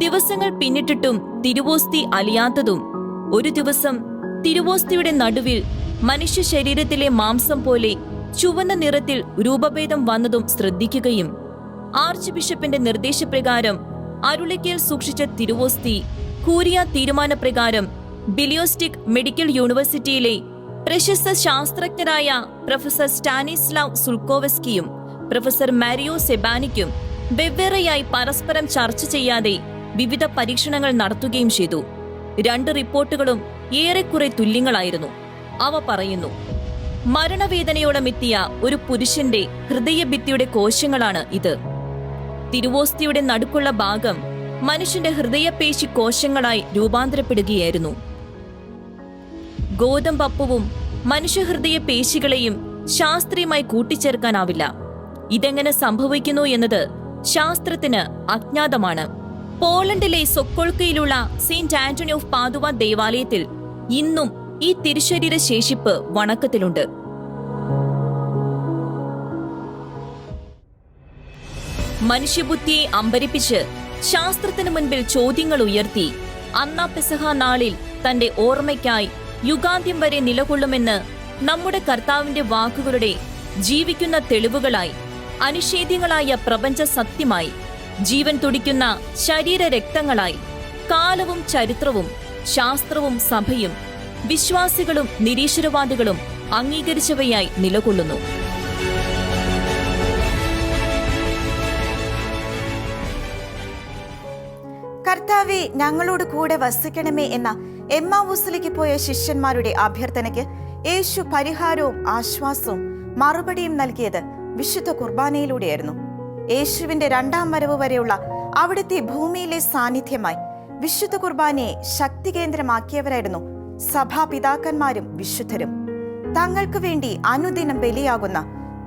ദിവസങ്ങൾ പിന്നിട്ടിട്ടും തിരുവോസ്തി അലിയാത്തതും ഒരു ദിവസം തിരുവോസ്തിയുടെ നടുവിൽ മനുഷ്യ ശരീരത്തിലെ മാംസം പോലെ ചുവന്ന നിറത്തിൽ രൂപഭേദം വന്നതും ശ്രദ്ധിക്കുകയും ആർച്ച് ബിഷപ്പിന്റെ നിർദ്ദേശപ്രകാരം അരുളിക്കയിൽ സൂക്ഷിച്ച തിരുവോസ്തി കൂരിയ തീരുമാനപ്രകാരം ബിലിയോസ്റ്റിക് മെഡിക്കൽ യൂണിവേഴ്സിറ്റിയിലെ പ്രശസ്ത ശാസ്ത്രജ്ഞരായ പ്രൊഫസർ സ്റ്റാനിസ്ലാവ് സുൾക്കോവസ്കിയും പ്രൊഫസർ മാരിയോ സെബാനിക്കും വെവ്വേറെയായി പരസ്പരം ചർച്ച ചെയ്യാതെ വിവിധ പരീക്ഷണങ്ങൾ നടത്തുകയും ചെയ്തു. 2 റിപ്പോർട്ടുകളും ഏറെക്കുറെ തുല്യങ്ങളായിരുന്നു. അവ പറയുന്നു, മരണവേദനയോടമെത്തിയ ഒരു പുരുഷന്റെ ഹൃദയഭിത്തിയുടെ കോശങ്ങളാണ് ഇത്. തിരുവോസ്തിയുടെ നടുക്കുള്ള ഭാഗം മനുഷ്യന്റെ ഹൃദയപേശി കോശങ്ങളായി രൂപാന്തരപ്പെടുകയായിരുന്നു. ഗോതമ്പപ്പവും മനുഷ്യഹൃദയ പേശികളെയും ശാസ്ത്രീയമായി കൂട്ടിച്ചേർക്കാനാവില്ല. ഇതെങ്ങനെ സംഭവിക്കുന്നു എന്നത് ശാസ്ത്രത്തിന് അജ്ഞാതമാണ്. പോളണ്ടിലെ സൊക്കോൾക്കയിലുള്ള സെയിന്റ് ആന്റണി ഓഫ് പാദുവ ദേവാലയത്തിൽ ഇന്നും ഈ തിരുശരീര ശേഷിപ്പ് വണക്കത്തിലുണ്ട്. മനുഷ്യബുദ്ധിയെ അമ്പരിപ്പിച്ച് ശാസ്ത്രത്തിനു മുൻപിൽ ചോദ്യങ്ങൾ ഉയർത്തി അന്നാ പെസഹ നാളിൽ തന്റെ ഓർമ്മയ്ക്കായി യുഗാന്ത്യം വരെ നിലകൊള്ളുമെന്ന് നമ്മുടെ കർത്താവിന്റെ വാക്കുകളുടെ ജീവിക്കുന്ന തെളിവുകളായി, അനിഷേധ്യങ്ങളായ പ്രപഞ്ച സത്യമായി, ജീവൻ തുടിക്കുന്ന ശരീരരക്തങ്ങളായി കാലവും ചരിത്രവും ശാസ്ത്രവും സഭയും വിശ്വാസികളും നിരീശ്വരവാദികളും അംഗീകരിച്ചവയായി നിലകൊള്ളുന്നു. കർത്താവേ, ഞങ്ങളോട് കൂടെ വസിക്കണമേ എന്ന എമ്മാവൂസിലേക്ക് പോയ ശിഷ്യന്മാരുടെ അഭ്യർത്ഥനയ്ക്ക് യേശു പരിഹാരവും ആശ്വാസവും മറുപടിയും നൽകിയത് വിശുദ്ധ കുർബാനയിലൂടെയായിരുന്നു. യേശുവിന്റെ 2ാം വരവ് വരെയുള്ള അവിടുത്തെ ഭൂമിയിലെ സാന്നിധ്യമായി വിശുദ്ധ കുർബാനയെ ശക്തി കേന്ദ്രമാക്കിയവരായിരുന്നു സഭാപിതാക്കന്മാരും വിശുദ്ധരും. തങ്ങൾക്ക് വേണ്ടി അനുദിനം ബലിയാകുന്ന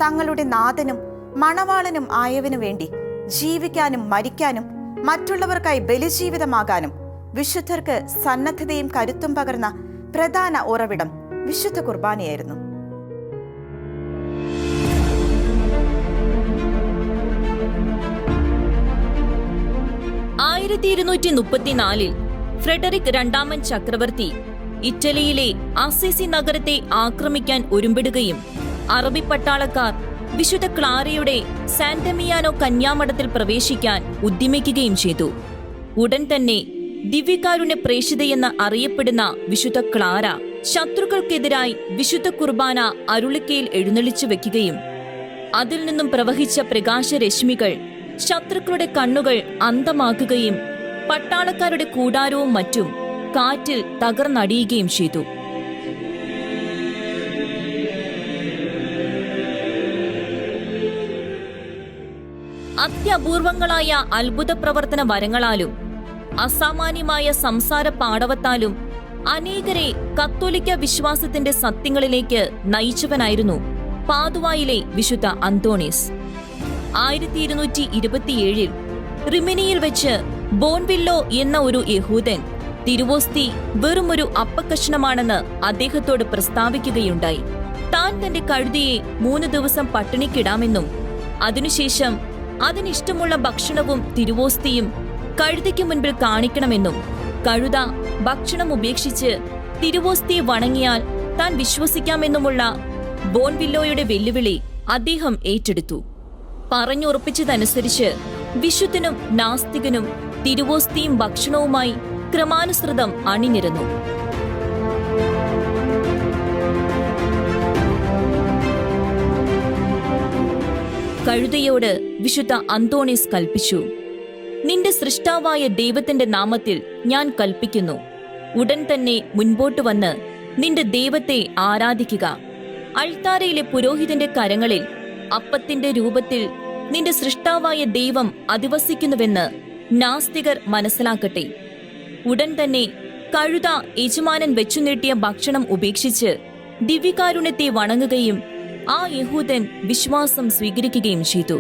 തങ്ങളുടെ നാഥനും മണവാളനും ആയവനു വേണ്ടി ജീവിക്കാനും മരിക്കാനും മറ്റുള്ളവർക്കായി ബലിജീവിതമാകാനും വിശുദ്ധർക്ക് സന്നദ്ധതയും കരുത്തും പകർന്ന പ്രധാന ഉറവിടം വിശുദ്ധ കുർബാനയായിരുന്നു. ഫ്രെഡറിക് രണ്ടാമൻ ചക്രവർത്തി ഇറ്റലിയിലെ അസിസി നഗരത്തെ ആക്രമിക്കാൻ ഒരുമ്പിടുകയും അറബി പട്ടാളക്കാർ വിശുദ്ധ ക്ലാരയുടെ സാന്റമിയാനോ കന്യാമഠത്തിൽ പ്രവേശിക്കാൻ ഉദ്യമിക്കുകയും ചെയ്തു. ഉടൻ തന്നെ ദിവ്യകാരുണ്യ പ്രേഷിതയെന്ന് അറിയപ്പെടുന്ന വിശുദ്ധ ക്ലാര ശത്രുക്കൾക്കെതിരായി വിശുദ്ധ കുർബാന അരുളിക്കയിൽ എഴുന്നള്ളിച്ചു വെക്കുകയും അതിൽ നിന്നും പ്രവഹിച്ച പ്രകാശരശ്മികൾ ശത്രുക്കളുടെ കണ്ണുകൾ അന്ധമാക്കുകയും പട്ടാളക്കാരുടെ കൂടാരവും മറ്റും കാറ്റിൽ തകർന്നടിയുകയും ചെയ്തു. അത്യപൂർവങ്ങളായ അത്ഭുത പ്രവർത്തന വരങ്ങളാലും അസാമാന്യമായ സംസാര പാടവത്താലും അനേകരെ കത്തോലിക്ക വിശ്വാസത്തിന്റെ സത്യങ്ങളിലേക്ക് നയിച്ചവനായിരുന്നു പാതുവായിലെ വിശുദ്ധ അന്തോണീസ്. 1227 റിമിനിയിൽ വെച്ച് ബോൺവില്ലോ എന്ന ഒരു യഹൂദൻ തിരുവോസ്തി വെറുമൊരു അപ്പക്കഷ്ണമാണെന്ന് അദ്ദേഹത്തോട് പ്രസ്താവിക്കുകയുണ്ടായി. താൻ തന്റെ കഴുതയെ 3 ദിവസം പട്ടിണിക്കിടാമെന്നും അതിനുശേഷം അതിനിഷ്ടമുള്ള ഭക്ഷണവും തിരുവോസ്തിയും കഴുതയ്ക്ക് മുൻപിൽ കാണിക്കണമെന്നും കഴുത ഭക്ഷണം ഉപേക്ഷിച്ച് തിരുവോസ്തിയെ വണങ്ങിയാൽ താൻ വിശ്വസിക്കാമെന്നുമുള്ള ബോൺവില്ലോയുടെ വെല്ലുവിളി അദ്ദേഹം ഏറ്റെടുത്തു. പറഞ്ഞുറപ്പിച്ചതനുസരിച്ച് വിശുദ്ധനും നാസ്തികനും തിരുവോസ്തിയും ഭക്ഷണവുമായി ക്രമാനുസൃതം അണിനിരന്നു. കഴുതയോട് വിശുദ്ധ അന്തോണീസ് കൽപ്പിച്ചു, നിന്റെ സൃഷ്ടാവായ ദൈവത്തിന്റെ നാമത്തിൽ ഞാൻ കൽപ്പിക്കുന്നു, ഉടൻ തന്നെ മുൻപോട്ട് വന്ന് നിന്റെ ദൈവത്തെ ആരാധിക്കുക. അൾത്താരയിലെ പുരോഹിതന്റെ കരങ്ങളിൽ അപ്പത്തിന്റെ രൂപത്തിൽ നിന്റെ സൃഷ്ടാവായ ദൈവം അധിവസിക്കുന്നുവെന്ന് നാസ്തികർ മനസ്സിലാക്കട്ടെ. ഉടൻ തന്നെ കഴുത യജമാനൻ വെച്ചു നീട്ടിയ ഭക്ഷണം ഉപേക്ഷിച്ച് ദിവ്യകാരുണ്യത്തെ വണങ്ങുകയും ആ യഹൂദൻ വിശ്വാസം സ്വീകരിക്കുകയും ചെയ്തു.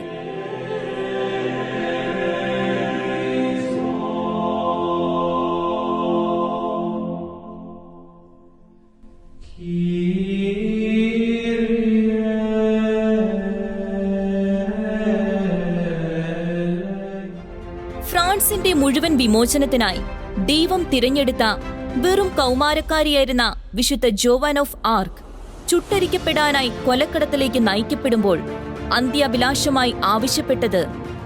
ഫ്രാൻസിന്റെ മുഴുവൻ വിമോചനത്തിനായി ദൈവം തിരഞ്ഞെടുത്ത വെറും കൗമാരക്കാരിയായിരുന്ന വിശുദ്ധ ജോവാൻ ഓഫ് ആർക്ക് ചുട്ടരിക്കപ്പെടാനായി കൊലക്കടത്തിലേക്ക് നയിക്കപ്പെടുമ്പോൾ അന്ത്യാഭിലാഷമായി ആവശ്യപ്പെട്ടത്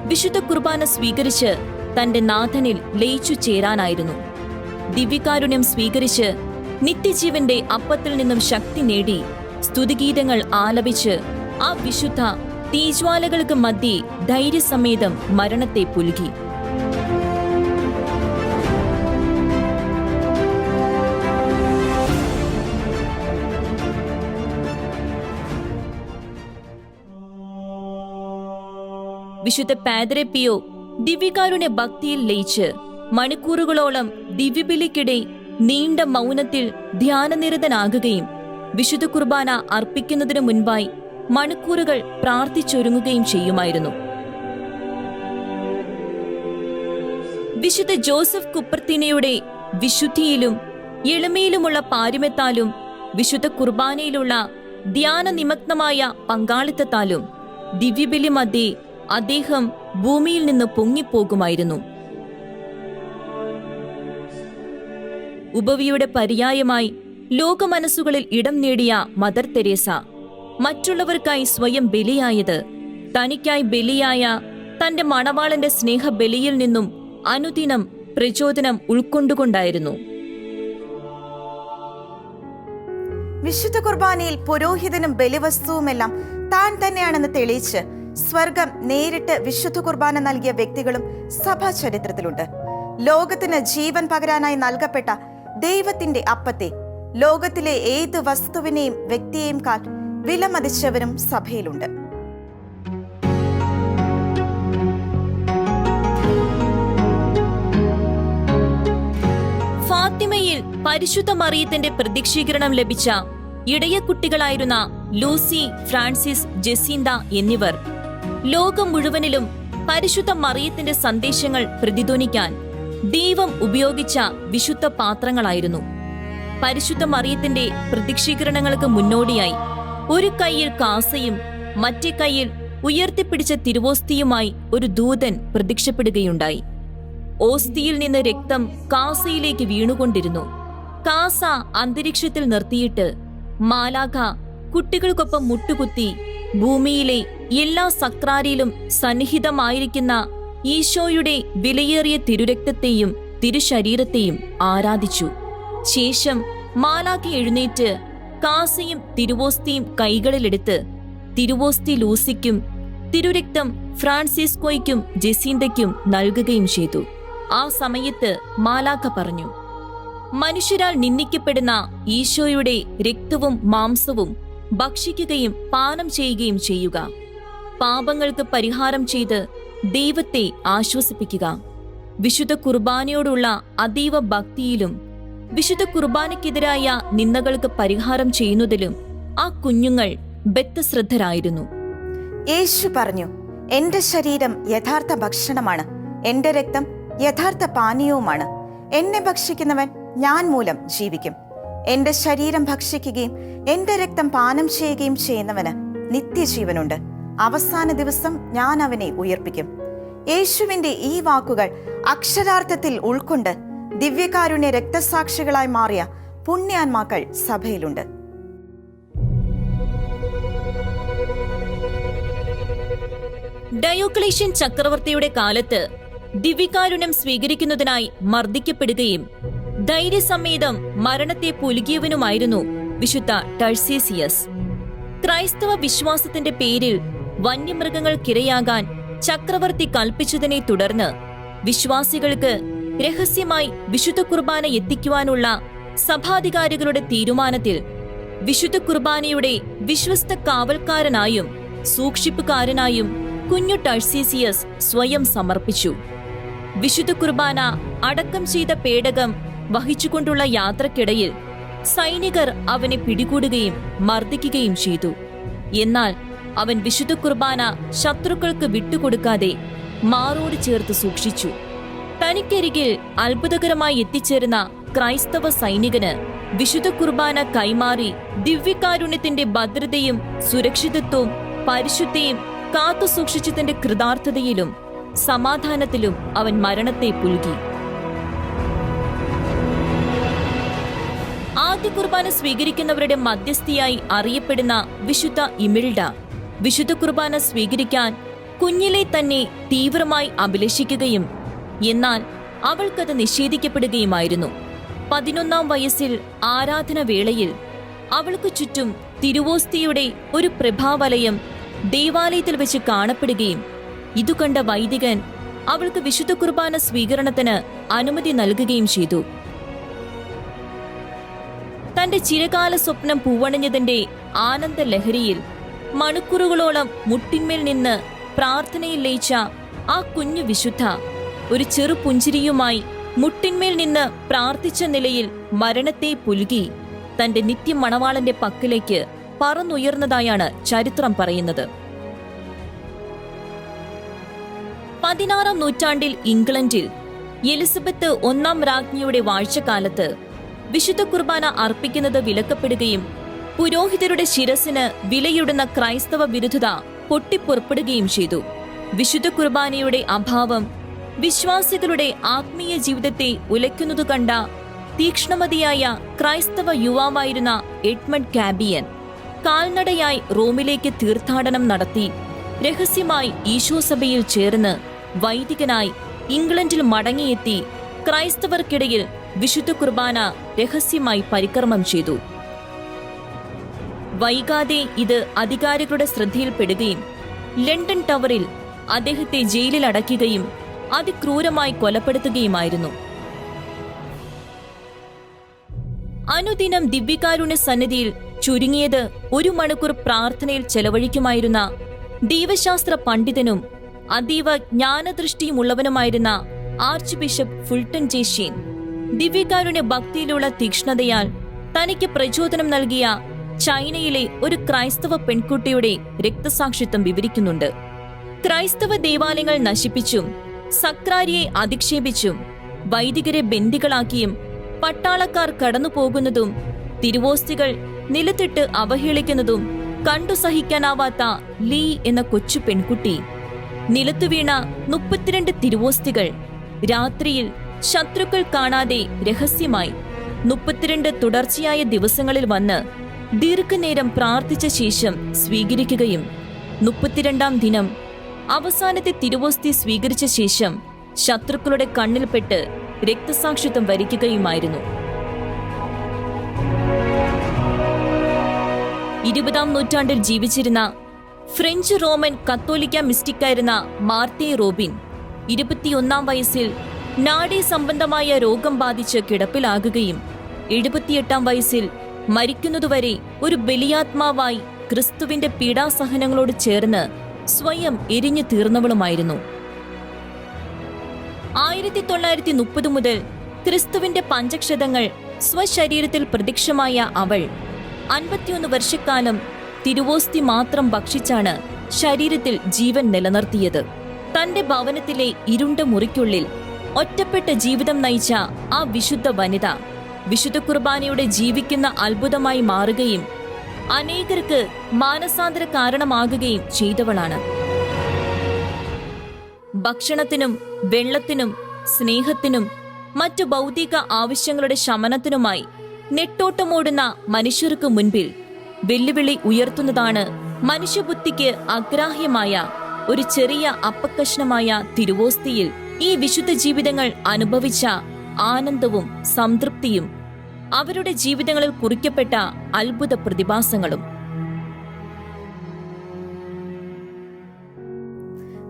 വിശുദ്ധ കുർബാന സ്വീകരിച്ച് തന്റെ നാഥനിൽ ലയിച്ചു ചേരാനായിരുന്നു. ദിവ്യകാരുണ്യം സ്വീകരിച്ച് നിത്യജീവന്റെ അപ്പത്തിൽ നിന്നും ശക്തി നേടി സ്തുതിഗീതങ്ങൾ ആലപിച്ച് ആ വിശുദ്ധ തീജ്വാലകൾക്ക് മധ്യേ ധൈര്യസമേതം മരണത്തെ പുലുകി. വിശുദ്ധ പാദ്രെ പിയോ ദിവ്യകാരുണ്യ ഭക്തിയിൽ ലയിച്ച് മണിക്കൂറുകളോളം ദിവ്യബലിക്കിടെ നീണ്ട മൗനത്തിൽ ധ്യാനനിരതനാകുകയും വിശുദ്ധ കുർബാന അർപ്പിക്കുന്നതിനു മുൻപായി മണിക്കൂറുകൾ പ്രാർത്ഥിച്ചൊരുങ്ങുകയും ചെയ്യുമായിരുന്നു. വിശുദ്ധ ജോസഫ് കുപ്പർത്തിനയുടെ വിശുദ്ധിയിലും എളിമയിലുമുള്ള പാരമ്യത്താലും വിശുദ്ധ കുർബാനയിലുള്ള ധ്യാനനിമഗ്നമായ പങ്കാളിത്തത്താലും ദിവ്യബലി മധ്യേ അദ്ദേഹം ഭൂമിയിൽ നിന്ന് പൊങ്ങിപ്പോകുമായിരുന്നു. ഉപവിയുടെ പര്യായമായി ലോകമനസ്സുകളിൽ ഇടം നേടിയ മദർ തെരേസ മറ്റുള്ളവർക്കായി സ്വയം ബലിയായത് തനിക്കായി ബലിയായ തന്റെ മണവാളന്റെ സ്നേഹബലിയിൽ നിന്നും അനുദിനം പ്രചോദനം ഉൾക്കൊണ്ടുകൊണ്ടായിരുന്നു. വിശുദ്ധ കുർബാനയിൽ പുരോഹിതനും ബലിവസ്തുവുമെല്ലാം താൻ തന്നെയാണെന്ന് തെളിയിച്ച് സ്വർഗം നേരിട്ട് വിശുദ്ധ കുർബാന നൽകിയ വ്യക്തികളും സഭാ ചരിത്രത്തിലുണ്ട്. ലോകത്തിന് ജീവൻ പകരാനായി നൽകപ്പെട്ട ദൈവത്തിന്റെ അപ്പത്തെ ലോകത്തിലെ ഏത് വസ്തുവിനെയും വ്യക്തിയെയും കാൾ വിലമതിച്ചവരും സഭയിലുണ്ട്. ഫാത്തിമയിൽ പരിശുദ്ധ മറിയത്തിന്റെ പ്രത്യക്ഷീകരണം ലഭിച്ച ഇടയ കുട്ടികളായിരുന്ന ലൂസി, ഫ്രാൻസിസ്, ജെസിന്ത എന്നിവർ ലോകം മുഴുവനിലും പരിശുദ്ധ മറിയത്തിന്റെ സന്ദേശങ്ങൾ പ്രതിധ്വനിക്കാൻ ദൈവം ഉപയോഗിച്ച വിശുദ്ധ പാത്രങ്ങളായിരുന്നു. പരിശുദ്ധ മറിയത്തിന്റെ പ്രത്യക്ഷീകരണങ്ങൾക്ക് മുന്നോടിയായി ഒരു കൈയിൽ കാസയും മറ്റേ കൈയിൽ ഉയർത്തിപ്പിടിച്ച തിരുവോസ്തിയുമായി ഒരു ദൂതൻ പ്രത്യക്ഷപ്പെടുകയുണ്ടായി. ഓസ്തിയിൽ നിന്ന് രക്തം കാസയിലേക്ക് വീണുകൊണ്ടിരുന്നു. കാസ അന്തരീക്ഷത്തിൽ നിർത്തിയിട്ട് മാലാഖ കുട്ടികൾക്കൊപ്പം മുട്ടുകുത്തി ഭൂമിയിലെ എല്ലാ സക്രാരിയിലും സന്നിഹിതമായിരിക്കുന്ന ഈശോയുടെ വിലയേറിയ തിരുരക്തത്തെയും തിരുശരീരത്തെയും ആരാധിച്ചു. ശേഷം മാലാഖ എഴുന്നേറ്റ് കാസയും തിരുവോസ്തിയും കൈകളിലെടുത്ത് തിരുവോസ്തി ലൂസിക്കും തിരുരക്തം ഫ്രാൻസിസ്കോയ്ക്കും ജെസിന്തയ്ക്കും നൽകുകയും ചെയ്തു. ആ സമയത്ത് മാലാഖ പറഞ്ഞു, മനുഷ്യരാൽ നിന്ദിക്കപ്പെടുന്ന ഈശോയുടെ രക്തവും മാംസവും ഭക്ഷിക്കുകയും പാനം ചെയ്യുകയും ചെയ്യുക. പാപങ്ങൾക്ക് പരിഹാരം ചെയ്ത് ദൈവത്തെ ആശ്വസിപ്പിക്കുക. വിശുദ്ധ കുർബാനയോടുള്ള അതീവ ഭക്തിയിലും വിശുദ്ധ കുർബാനയ്ക്കെതിരായ നിന്ദകൾക്ക് പരിഹാരം ചെയ്യുന്നതിലും ആ കുഞ്ഞുങ്ങൾ ബദ്ധശ്രദ്ധരായിരുന്നു. യേശു പറഞ്ഞു, എന്റെ ശരീരം യഥാർത്ഥ ഭക്ഷണമാണ്, എന്റെ രക്തം യഥാർത്ഥ പാനീയവുമാണ്. എന്നെ ഭക്ഷിക്കുന്നവൻ ഞാൻ മൂലം ജീവിക്കും. എന്റെ ശരീരം ഭക്ഷിക്കുകയും എന്റെ രക്തം പാനം ചെയ്യുകയും ചെയ്യുന്നവന് നിത്യജീവനുണ്ട്. അവസാന ദിവസം ഞാൻ അവനെ ഉയർപ്പിക്കും. യേശുവിന്റെ ഈ വാക്കുകൾ അക്ഷരാർത്ഥത്തിൽ ഉൾക്കൊണ്ട് ദിവ്യകാരുണ്യ രക്തസാക്ഷികളായി മാറിയ പുണ്യാന്മാക്കൾ സഭയിലുണ്ട്. ഡയോക്ലീഷ്യൻ ചക്രവർത്തിയുടെ കാലത്ത് ദിവ്യകാരുണ്യം സ്വീകരിക്കുന്നതിനായി മർദ്ദിക്കപ്പെടുകയും ധൈര്യസമേതം മരണത്തെ പുലുകിയവനുമായിരുന്നു വിശുദ്ധ ടർസീസിയസ്. ക്രൈസ്തവ വിശ്വാസത്തിന്റെ പേരിൽ വന്യമൃഗങ്ങൾക്കിരയാകാൻ ചക്രവർത്തി കൽപ്പിച്ചതിനെ തുടർന്ന് വിശ്വാസികൾക്ക് രഹസ്യമായി വിശുദ്ധ കുർബാന എത്തിക്കുവാനുള്ള സഭാധികാരികളുടെ തീരുമാനത്തിൽ വിശുദ്ധ കുർബാനയുടെ വിശ്വസ്ത കാവൽക്കാരനായും സൂക്ഷിപ്പുകാരനായും കുഞ്ഞു ടർസീസിയസ് സ്വയം സമർപ്പിച്ചു. വിശുദ്ധ കുർബാന അടക്കം ചെയ്ത പേടകം വഹിച്ചുകൊണ്ടുള്ള യാത്രക്കിടയിൽ സൈനികർ അവനെ പിടികൂടുകയും മർദ്ദിക്കുകയും ചെയ്തു. എന്നാൽ അവൻ വിശുദ്ധ കുർബാന ശത്രുക്കൾക്ക് വിട്ടുകൊടുക്കാതെ മാറോട് ചേർത്ത് സൂക്ഷിച്ചു. തനിക്കരികിൽ അത്ഭുതകരമായി എത്തിച്ചേർന്ന ക്രൈസ്തവ സൈനികന് വിശുദ്ധ കുർബാന കൈമാറി ദിവ്യകാരുണ്യത്തിന്റെ ഭദ്രതയും സുരക്ഷിതത്വവും പരിശുദ്ധിയും കാത്തു സൂക്ഷിച്ചതിന്റെ കൃതാർത്ഥതയിലും സമാധാനത്തിലും അവൻ മരണത്തെ പുൽകി. ആദ്യ കുർബാന സ്വീകരിക്കുന്നവരുടെ മധ്യസ്ഥയായി അറിയപ്പെടുന്ന വിശുദ്ധ ഇമിൽഡ വിശുദ്ധ കുർബാന സ്വീകരിക്കാൻ കുഞ്ഞിലെ തന്നെ തീവ്രമായി അഭിലഷിക്കുകയും എന്നാൽ അവൾക്കത് നിഷേധിക്കപ്പെടുകയുമായിരുന്നു. 11-ാം വയസ്സിൽ ആരാധനവേളയിൽ അവൾക്ക് ചുറ്റും തിരുവോസ്തിയുടെ ഒരു പ്രഭാവലയം ദേവാലയത്തിൽ വെച്ച് കാണപ്പെടുകയും ഇതുകണ്ട വൈദികൻ അവൾക്ക് വിശുദ്ധ കുർബാന സ്വീകരണത്തിന് അനുമതി നൽകുകയും ചെയ്തു. തന്റെ ചിരകാല സ്വപ്നം പൂവണിഞ്ഞതിന്റെ ആനന്ദ ലഹരിയിൽ മണിക്കൂറുകളോളം മുട്ടിന്മേൽ നിന്ന് പ്രാർത്ഥനയിൽ ലയിച്ച ആ കുഞ്ഞു വിശുദ്ധ ഒരു ചെറു പുഞ്ചിരിയുമായി മുട്ടിന്മേൽ നിന്ന് പ്രാർത്ഥിച്ച നിലയിൽ മരണത്തെ പുൽകി തന്റെ നിത്യമണവാളന്റെ പക്കലേക്ക് പറന്നുയർന്നതായാണ് ചരിത്രം പറയുന്നത്. 16-ാം നൂറ്റാണ്ടിൽ ഇംഗ്ലണ്ടിൽ എലിസബത്ത് 1-ാം രാജ്ഞിയുടെ വാഴ്ചക്കാലത്ത് വിശുദ്ധ കുർബാന അർപ്പിക്കുന്നത് വിലക്കപ്പെടുകയും പുരോഹിതരുടെ ശിരസിന് വിലയിടുന്ന ക്രൈസ്തവ വിരുദ്ധത പൊട്ടിപ്പുറപ്പെടുകയും ചെയ്തു. വിശുദ്ധ കുർബാനയുടെ അഭാവം വിശ്വാസികളുടെ ആത്മീയ ജീവിതത്തെ ഉലയ്ക്കുന്നതു കണ്ട തീക്ഷ്ണമതിയായ ക്രൈസ്തവ യുവാവായിരുന്ന എഡ്മണ്ട് കാബിയൻ കാൽനടയായി റോമിലേക്ക് തീർത്ഥാടനം നടത്തി രഹസ്യമായി ഈശോ സഭയിൽ ചേർന്ന് വൈദികനായി ഇംഗ്ലണ്ടിൽ മടങ്ങിയെത്തി ക്രൈസ്തവർക്കിടയിൽ വിശുദ്ധ കുർബാന രഹസ്യമായി പരിക്രമം ചെയ്തു. വൈകാതെ ഇത് അധികാരികളുടെ ശ്രദ്ധയിൽപ്പെടുകയും ലണ്ടൻ ടവറിൽ അദ്ദേഹത്തെ ജയിലിൽ അടയ്ക്കുകയും അതിക്രൂരമായി കൊലപ്പെടുത്തുകയുമായിരുന്നു. അനുദിനം ദിവ്യകാരുണ്യ സന്നിധിയിൽ ചുരുങ്ങിയത് 1 മണിക്കൂർ പ്രാർത്ഥനയിൽ ചെലവഴിക്കുമായിരുന്ന ദൈവശാസ്ത്ര പണ്ഡിതനും അതീവ ജ്ഞാനദൃഷ്ടിയുമുള്ളവനുമായിരുന്ന archbishop Fulton J Sheen ദിവ്യകാരുണ്യ ഭക്തിയിലുള്ള തീക്ഷ്ണതയാൽ തനിക്ക് പ്രചോദനം നൽകിയ ചൈനയിലെ ഒരു ക്രൈസ്തവ പെൺകുട്ടിയുടെ രക്തസാക്ഷിത്വം വിവരിക്കുന്നുണ്ട്. ക്രൈസ്തവ ദേവാലയങ്ങൾ നശിപ്പിച്ചും സക്രാരിയെ അധിക്ഷേപിച്ചും വൈദികരെ ബന്ദികളാക്കിയും പട്ടാളക്കാർ കടന്നുപോകുന്നതും തിരുവോസ്തികൾ നിലത്തിട്ട് അവഹേളിക്കുന്നതും കണ്ടു സഹിക്കാനാവാത്ത ലീ എന്ന കൊച്ചു പെൺകുട്ടി നിലത്തുവീണ 32 തിരുവോസ്തികൾ രാത്രിയിൽ ശത്രുക്കൾ കാണാതെ രഹസ്യമായി 32 തുടർച്ചയായ ദിവസങ്ങളിൽ വന്ന് ദീർഘനേരം പ്രാർത്ഥിച്ച ശേഷം സ്വീകരിക്കുകയും 32-ാം ദിനം അവസാനത്തെ തിരുവോസ്തി സ്വീകരിച്ച ശേഷം ശത്രുക്കളുടെ കണ്ണിൽപ്പെട്ട് രക്തസാക്ഷിത്വം വരിക്കുകയുമായിരുന്നു. 20-ാം നൂറ്റാണ്ടിൽ ജീവിച്ചിരുന്ന ഫ്രഞ്ച് റോമൻ കത്തോലിക്ക മിസ്റ്റിക്കായിരുന്ന മാർത്തേ റോബിൻ 21-ാം വയസ്സിൽ നാഡീ സംബന്ധമായ രോഗം ബാധിച്ച് കിടപ്പിലാകുകയും 78-ാം വയസ്സിൽ മരിക്കുന്നതുവരെ ഒരു ബലിയാത്മാവായി ക്രിസ്തുവിന്റെ പീഡാസഹനങ്ങളോട് ചേർന്ന് സ്വയം എരിഞ്ഞു തീർന്നവളുമായിരുന്നു. 1930 മുതൽ ക്രിസ്തുവിന്റെ പഞ്ചക്ഷതങ്ങൾ സ്വശരീരത്തിൽ പ്രത്യക്ഷമായ അവൾ 51 വർഷക്കാലം തിരുവോസ്തി മാത്രം ഭക്ഷിച്ചാണ് ശരീരത്തിൽ ജീവൻ നിലനിർത്തിയത്. തന്റെ ഭവനത്തിലെ ഇരുണ്ട മുറിക്കുള്ളിൽ ഒറ്റപ്പെട്ട ജീവിതം നയിച്ച ആ വിശുദ്ധ വനിത വിശുദ്ധ കുർബാനയുടെ ജീവിക്കുന്ന അത്ഭുതമായി മാറുകയും അനേകർക്ക് മാനസാന്തര കാരണമാകുകയും ചെയ്തവളാണ്. ഭക്ഷണത്തിനും വെള്ളത്തിനും സ്നേഹത്തിനും മറ്റു ഭൗതിക ആവശ്യങ്ങളുടെ ശമനത്തിനുമായി നെട്ടോട്ടമോടുന്ന മനുഷ്യർക്ക് മുൻപിൽ വെല്ലുവിളി ഉയർത്തുന്നതാണ് മനുഷ്യബുദ്ധിക്ക് അഗ്രാഹ്യമായ ഒരു ചെറിയ അപ്പക്കഷ്ണമായ തിരുവോസ്തിയിൽ ഈ വിശുദ്ധ ജീവിതങ്ങൾ അനുഭവിച്ച ആനന്ദവും സംതൃപ്തിയും അവരുടെ ജീവിതങ്ങളിൽ കുറിക്കപ്പെട്ട അത്ഭുത പ്രതിഭാസങ്ങളും.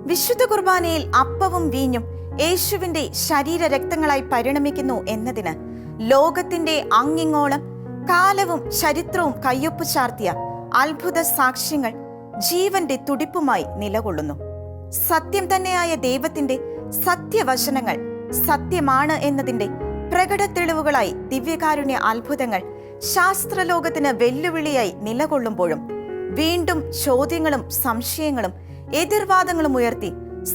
വിശുദ്ധ കുർബാനയിൽ അപ്പവും വീഞ്ഞും യേശുവിന്റെ ശരീരരക്തങ്ങളായി പരിണമിക്കുന്നു എന്നതിന് ലോകത്തിന്റെ അങ്ങിങ്ങോളം കാലവും ചരിത്രവും കയ്യൊപ്പ് ചാർത്തിയ അത്ഭുത സാക്ഷ്യങ്ങൾ ജീവന്റെ തുടിപ്പുമായി നിലകൊള്ളുന്നു. സത്യം തന്നെയായ ദൈവത്തിന്റെ സത്യവചനങ്ങൾ സത്യമാണ് എന്നതിന്റെ പ്രകട തെളിവുകളായി ദിവ്യകാരുണ്യ അത്ഭുതങ്ങൾ ശാസ്ത്രലോകത്തിന് വെല്ലുവിളിയായി നിലകൊള്ളുമ്പോഴും വീണ്ടും ചോദ്യങ്ങളും സംശയങ്ങളും എതിർവാദങ്ങളും ഉയർത്തി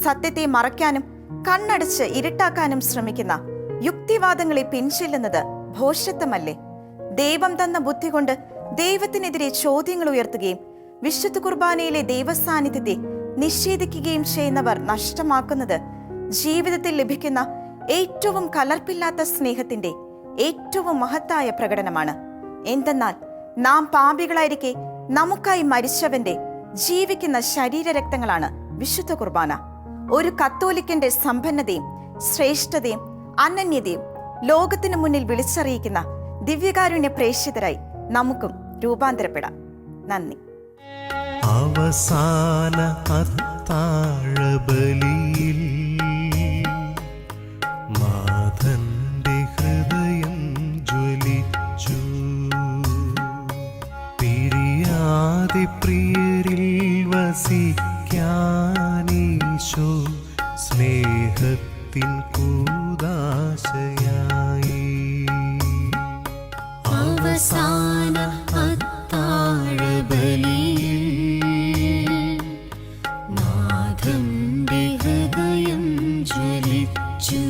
സത്യത്തെ മറയ്ക്കാനും കണ്ണടച്ച് ഇരുട്ടാക്കാനും ശ്രമിക്കുന്ന യുക്തിവാദങ്ങളെ പിൻചെല്ലുന്നത് ഭോഷത്വമല്ലേ? ദൈവം തന്ന ബുദ്ധി കൊണ്ട് ദൈവത്തിനെതിരെ ചോദ്യങ്ങൾ ഉയർത്തുകയും വിശുദ്ധ കുർബാനയിലെ ദൈവസാന്നിധ്യത്തെ നിഷേധിക്കുകയും ചെയ്യുന്നവർ നഷ്ടമാക്കുന്നത് ജീവിതത്തിൽ ലഭിക്കുന്ന ഏറ്റവും കലർപ്പില്ലാത്ത സ്നേഹത്തിന്റെ ഏറ്റവും മഹത്തായ പ്രകടനമാണ്. എന്തെന്നാൽ നാം പാപികളായിരിക്കെ നമുക്കായി മരിച്ചവന്റെ ജീവിക്കുന്ന ശരീരരക്തങ്ങളാണ് വിശുദ്ധ കുർബാന. ഒരു കത്തോലിക്കന്റെ സമ്പന്നതയും ശ്രേഷ്ഠതയും അനന്യതയും ലോകത്തിനു മുന്നിൽ വിളിച്ചറിയിക്കുന്ന ദിവ്യകാരുണ്യ പ്രേക്ഷിതരായി നമുക്കും രൂപാന്തരപ്പെടാം. നന്ദി. അവസാന അത്താഴബലിയിൽ നാഥന്റെ ഹൃദയം ജ്വലിച്ചു. പിരിയാതെ പ്രിയരിൽ വസിക്കാനീശോ സ്നേഹത്തിൻ കൂദാശയായി. അവസാന അത്താഴബലിയിൽ നാഥന്റെ ഹൃദയം ജ്വലിച്ചു.